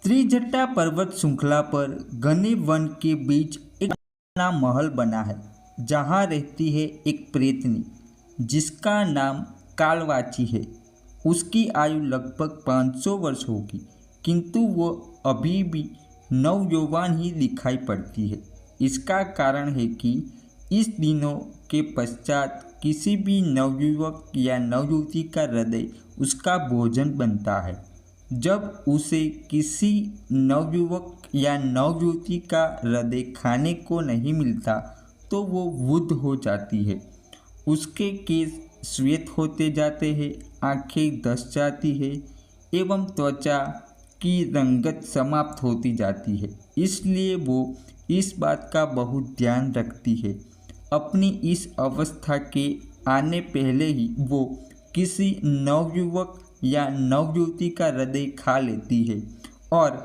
त्रिजटा पर्वत श्रृंखला पर घने वन के बीच एक पुराना महल बना है जहाँ रहती है एक प्रेतनी जिसका नाम कालवाची है। उसकी आयु लगभग 500 वर्ष होगी, किंतु वो अभी भी नवयौवन ही दिखाई पड़ती है। इसका कारण है कि इस दिनों के पश्चात किसी भी नवयुवक या नवयुवती का हृदय उसका भोजन बनता है। जब उसे किसी नवयुवक या नवयुवती का हृदय खाने को नहीं मिलता तो वो वृद्ध हो जाती है। उसके केस श्वेत होते जाते हैं, आंखें धंस जाती है एवं त्वचा की रंगत समाप्त होती जाती है। इसलिए वो इस बात का बहुत ध्यान रखती है। अपनी इस अवस्था के आने पहले ही वो किसी नवयुवक या नवयुवती का हृदय खा लेती है और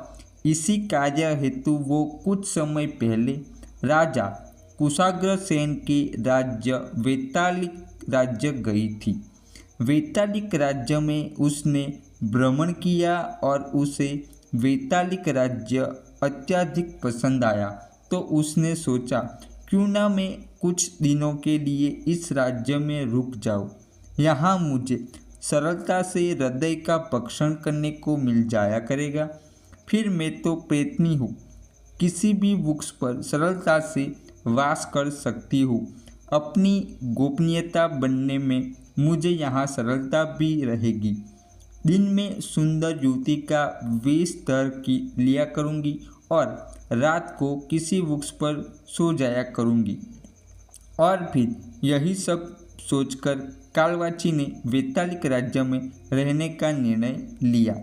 इसी कार्य हेतु वो कुछ समय पहले राजा कुशाग्रसेन के राज्य वैतालिक राज्य गई थी। वैतालिक राज्य में उसने भ्रमण किया और उसे वैतालिक राज्य अत्यधिक पसंद आया, तो उसने सोचा क्यों ना मैं कुछ दिनों के लिए इस राज्य में रुक जाऊं। यहाँ मुझे सरलता से हृदय का भक्षण करने को मिल जाया करेगा। फिर मैं तो प्रेतनी हूँ, किसी भी वृक्ष पर सरलता से वास कर सकती हूँ। अपनी गोपनीयता बनने में मुझे यहाँ सरलता भी रहेगी। दिन में सुंदर युवती का वेश लिया करूँगी और रात को किसी वृक्ष पर सो जाया करूँगी। और फिर यही सब सोचकर कालवाची ने वैतालिक राज्य में रहने का निर्णय लिया।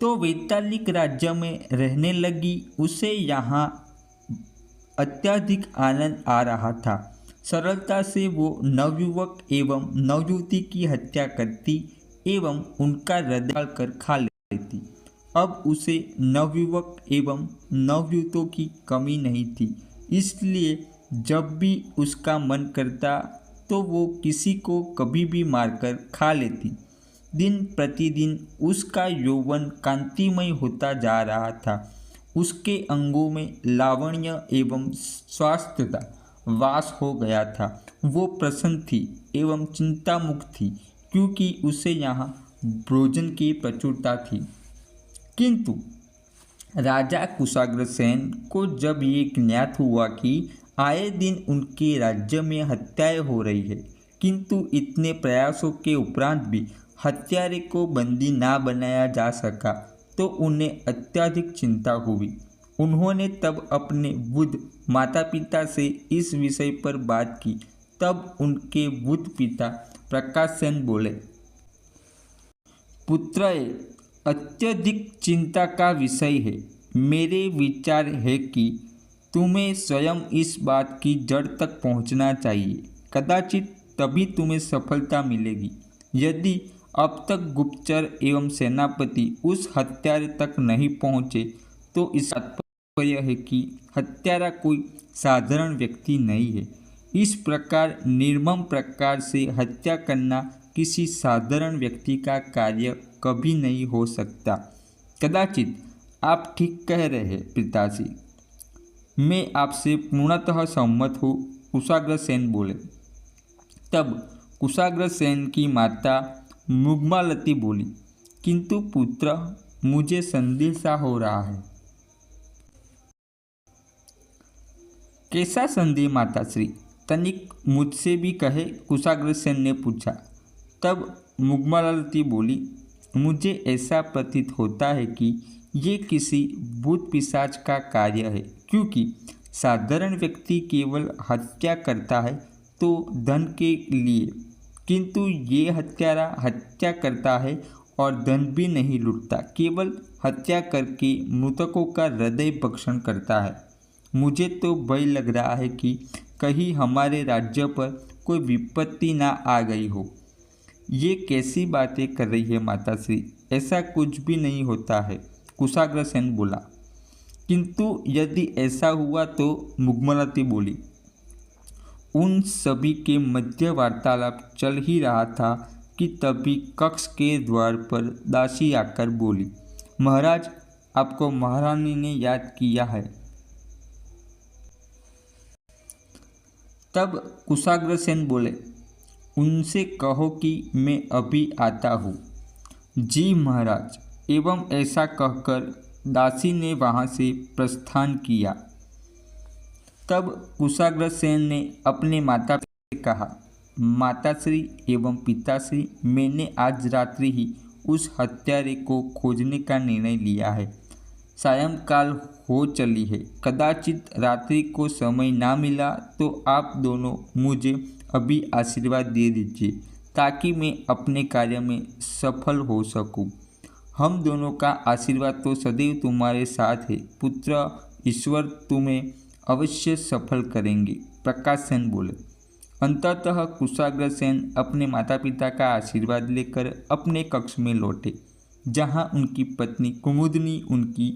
तो वैतालिक राज्य में रहने लगी। उसे यहाँ अत्यधिक आनंद आ रहा था। सरलता से वो नवयुवक एवं नवयुवती की हत्या करती एवं उनका हृदय कर खा लेती। अब उसे नवयुवक एवं नवयुवतों की कमी नहीं थी, इसलिए जब भी उसका मन करता तो वो किसी को कभी भी मारकर खा लेती। दिन प्रतिदिन उसका यौवन कांतिमय होता जा रहा था। उसके अंगों में लावण्य एवं स्वास्थ्यता वास हो गया था। वो प्रसन्न थी एवं चिंता मुक्त थी, क्योंकि उसे यहाँ भोजन की प्रचुरता थी। किंतु राजा कुशाग्रसेन को जब ये ज्ञात हुआ कि आए दिन उनके राज्य में हत्याएं हो रही है, किंतु इतने प्रयासों के उपरांत भी हत्यारे को बंदी ना बनाया जा सका, तो उन्हें अत्यधिक चिंता हुई। उन्होंने तब अपने वृद्ध माता पिता से इस विषय पर बात की। तब उनके वृद्ध पिता प्रकाशसेन बोले, पुत्र, अत्यधिक चिंता का विषय है। मेरे विचार है कि तुम्हें स्वयं इस बात की जड़ तक पहुंचना चाहिए। कदाचित तभी तुम्हें सफलता मिलेगी। यदि अब तक गुप्तचर एवं सेनापति उस हत्यारे तक नहीं पहुंचे तो इस तात्पर्य है कि हत्यारा कोई साधारण व्यक्ति नहीं है। इस प्रकार निर्मम प्रकार से हत्या करना किसी साधारण व्यक्ति का कार्य कभी नहीं हो सकता। कदाचित आप ठीक कह रहे हैं पिताजी, मैं आपसे पूर्णतः सहमत हूँ, कुशाग्रसेन बोले। तब कुशाग्रसेन की माता मुग्मालती बोली, किंतु पुत्र, मुझे संदेह सा हो रहा है। कैसा संदेह माताश्री? तनिक मुझसे भी कहे, कुशाग्रसेन ने पूछा। तब मुग्मालती बोली, मुझे ऐसा प्रतीत होता है कि ये किसी भूत पिशाच का कार्य है, क्योंकि साधारण व्यक्ति केवल हत्या करता है तो धन के लिए, किंतु ये हत्यारा हत्या करता है और धन भी नहीं लूटता, केवल हत्या करके मृतकों का हृदय भक्षण करता है। मुझे तो भय लग रहा है कि कहीं हमारे राज्य पर कोई विपत्ति ना आ गई हो। ये कैसी बातें कर रही है माताश्री? ऐसा कुछ भी नहीं होता है, कुशाग्रसेन बोला। किंतु यदि ऐसा हुआ तो, मुग्मालती बोली। उन सभी के मध्य वार्तालाप चल ही रहा था कि तभी कक्ष के द्वार पर दासी आकर बोली, महाराज, आपको महारानी ने याद किया है। तब कुशाग्रसेन बोले, उनसे कहो कि मैं अभी आता हूँ। जी महाराज। एवं ऐसा कहकर दासी ने वहाँ से प्रस्थान किया। तब कुशाग्रसेन ने अपने माता से कहा, माताश्री एवं पिताश्री, मैंने आज रात्रि ही उस हत्यारे को खोजने का निर्णय लिया है। सायंकाल हो चली है, कदाचित रात्रि को समय ना मिला तो आप दोनों मुझे अभी आशीर्वाद दे दीजिए ताकि मैं अपने कार्य में सफल हो सकूं। हम दोनों का आशीर्वाद तो सदैव तुम्हारे साथ है पुत्र, ईश्वर तुम्हें अवश्य सफल करेंगे। प्रकाशसेन बोले। अंततः कुशाग्रसेन अपने माता पिता का आशीर्वाद लेकर अपने कक्ष में लौटे, जहां उनकी पत्नी कुमुदनी उनकी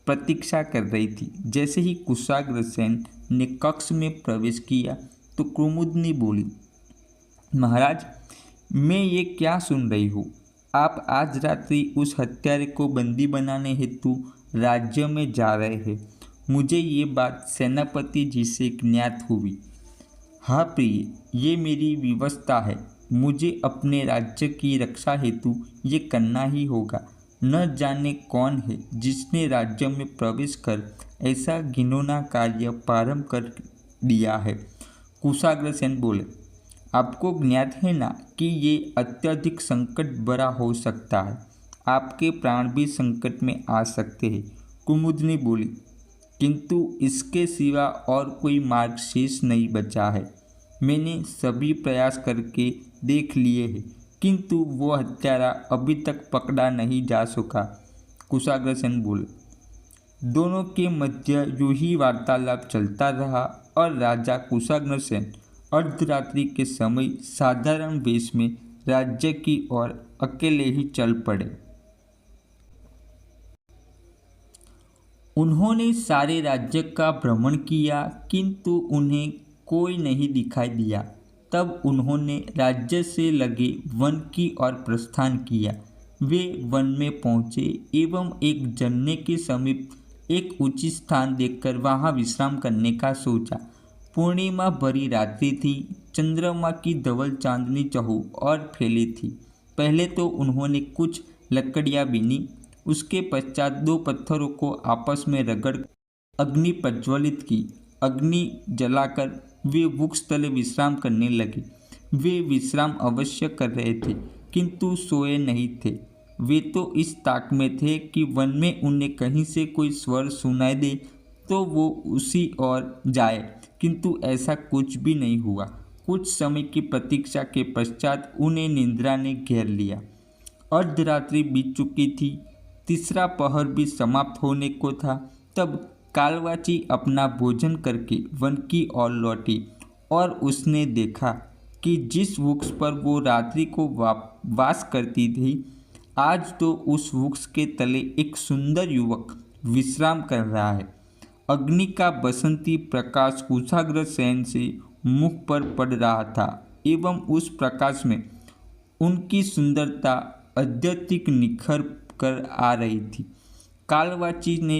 प्रतीक्षा कर रही थी। जैसे ही कुशाग्रसेन ने कक्ष में प्रवेश किया तो कुमुदनी बोली, महाराज, मैं ये क्या सुन रही हूँ? आप आज रात्रि उस हत्यारे को बंदी बनाने हेतु राज्य में जा रहे हैं। मुझे ये बात सेनापति जी से ज्ञात हुई। हाँ प्रिय, ये मेरी व्यवस्था है। मुझे अपने राज्य की रक्षा हेतु ये करना ही होगा। न जाने कौन है जिसने राज्य में प्रवेश कर ऐसा घिनौना कार्य प्रारंभ कर दिया है। कुशाग्रसेन बोले, आपको ज्ञात है ना कि ये अत्यधिक संकट भरा हो सकता है। आपके प्राण भी संकट में आ सकते हैं। कुमुदनी बोली, किंतु इसके सिवा और कोई मार्ग शेष नहीं बचा है। मैंने सभी प्रयास करके देख लिए हैं, किंतु वो हत्यारा अभी तक पकड़ा नहीं जा सका। कुशाग्रसेन बोले। दोनों के मध्य यूं ही वार्तालाप चलता रहा और राजा कुशाग्रसेन अर्धरात्रि के समय साधारण वेश में राज्य की ओर अकेले ही चल पड़े। उन्होंने सारे राज्य का भ्रमण किया, किंतु उन्हें कोई नहीं दिखाई दिया। तब उन्होंने राज्य से लगे वन की ओर प्रस्थान किया। वे वन में पहुँचे एवं एक झरने के समीप एक उचित स्थान देखकर वहाँ विश्राम करने का सोचा। पूर्णिमा भरी रात्रि थी। चंद्रमा की धवल चांदनी चहुओर फैली थी। पहले तो उन्होंने कुछ लकड़ियाँ बीनी, उसके पश्चात दो पत्थरों को आपस में रगड़ अग्नि प्रज्वलित की। अग्नि जलाकर वे वृक्ष तले विश्राम करने लगे। वे विश्राम अवश्य कर रहे थे, किंतु सोए नहीं थे। वे तो इस ताक में थे कि वन में उन्हें कहीं से कोई स्वर सुनाई दे तो वो उसी ओर जाए, किंतु ऐसा कुछ भी नहीं हुआ। कुछ समय की प्रतीक्षा के पश्चात उन्हें निद्रा ने घेर लिया। अर्धरात्रि बीत चुकी थी, तीसरा पहर भी समाप्त होने को था। तब कालवाची अपना भोजन करके वन की ओर लौटी और उसने देखा कि जिस वृक्ष पर वो रात्रि को वास करती थी, आज तो उस वृक्ष के तले एक सुंदर युवक विश्राम कर रहा है। अग्नि का बसंती प्रकाश कुशाग्रसेन से मुख पर पड़ रहा था एवं उस प्रकाश में उनकी सुंदरता अत्यधिक निखर कर आ रही थी। कालवाची ने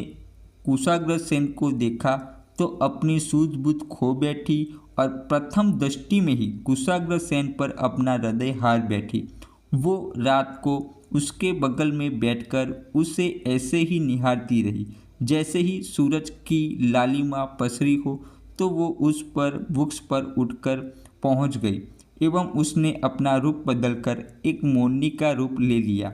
कुशाग्रसेन को देखा तो अपनी सूझबूझ खो बैठी और प्रथम दृष्टि में ही कुशाग्रसेन पर अपना हृदय हार बैठी। वो रात को उसके बगल में बैठकर उसे ऐसे ही निहारती रही। जैसे ही सूरज की लालिमा पसरी हो तो वो उस पर वृक्ष पर उठकर पहुंच गई एवं उसने अपना रूप बदलकर एक मोरनी का रूप ले लिया।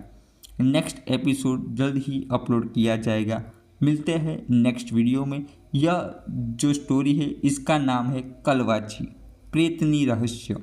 नेक्स्ट एपिसोड जल्द ही अपलोड किया जाएगा। मिलते हैं नेक्स्ट वीडियो में। यह जो स्टोरी है इसका नाम है कलवाची प्रेतनी रहस्य।